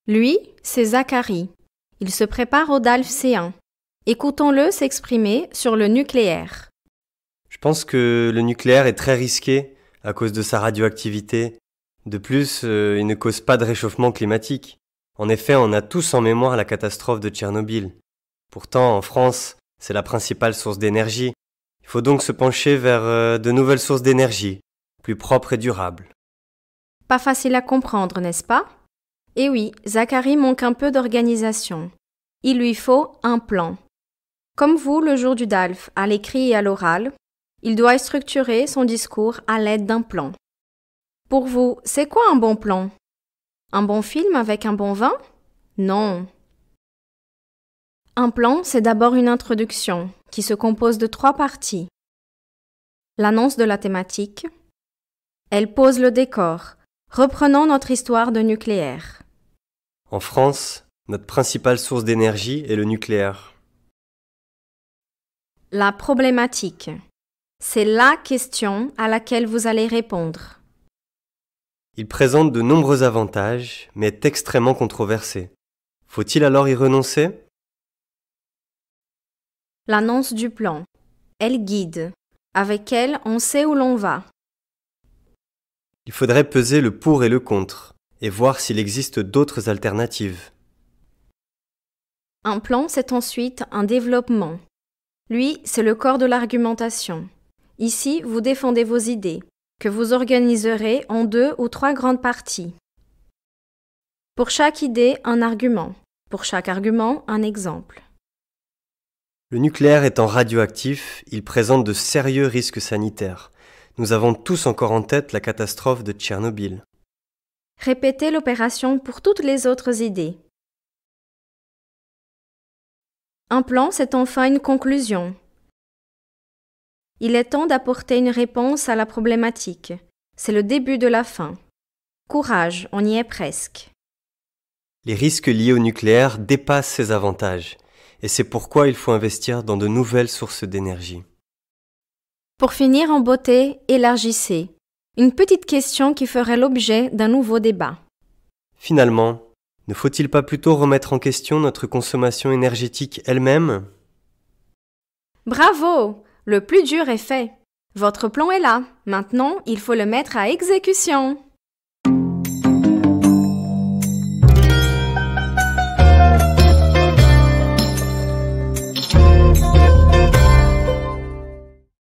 Lui, c'est Zacharie. Il se prépare au DALF C1. Écoutons-le s'exprimer sur le nucléaire. Je pense que le nucléaire est très risqué à cause de sa radioactivité. De plus, il ne cause pas de réchauffement climatique. En effet, on a tous en mémoire la catastrophe de Tchernobyl. Pourtant, en France, c'est la principale source d'énergie. Il faut donc se pencher vers de nouvelles sources d'énergie, plus propres et durables. Pas facile à comprendre, n'est-ce pas? Eh oui, Zacharie manque un peu d'organisation. Il lui faut un plan. Comme vous, le jour du DALF, à l'écrit et à l'oral, il doit structurer son discours à l'aide d'un plan. Pour vous, c'est quoi un bon plan? Un bon film avec un bon vin? Non. Un plan, c'est d'abord une introduction qui se compose de 3 parties. L'annonce de la thématique. Elle pose le décor, reprenant notre histoire de nucléaire. En France, notre principale source d'énergie est le nucléaire. La problématique. C'est la question à laquelle vous allez répondre. Il présente de nombreux avantages, mais est extrêmement controversé. Faut-il alors y renoncer? L'annonce du plan. Elle guide. Avec elle, on sait où l'on va. Il faudrait peser le pour et le contre, et voir s'il existe d'autres alternatives. Un plan, c'est ensuite un développement. Lui, c'est le corps de l'argumentation. Ici, vous défendez vos idées, que vous organiserez en 2 ou 3 grandes parties. Pour chaque idée, un argument. Pour chaque argument, un exemple. Le nucléaire étant radioactif, il présente de sérieux risques sanitaires. Nous avons tous encore en tête la catastrophe de Tchernobyl. Répétez l'opération pour toutes les autres idées. Un plan, c'est enfin une conclusion. Il est temps d'apporter une réponse à la problématique. C'est le début de la fin. Courage, on y est presque. Les risques liés au nucléaire dépassent ses avantages, et c'est pourquoi il faut investir dans de nouvelles sources d'énergie. Pour finir en beauté, élargissez. Une petite question qui ferait l'objet d'un nouveau débat. Finalement, ne faut-il pas plutôt remettre en question notre consommation énergétique elle-même? Bravo! Le plus dur est fait. Votre plan est là. Maintenant, il faut le mettre à exécution.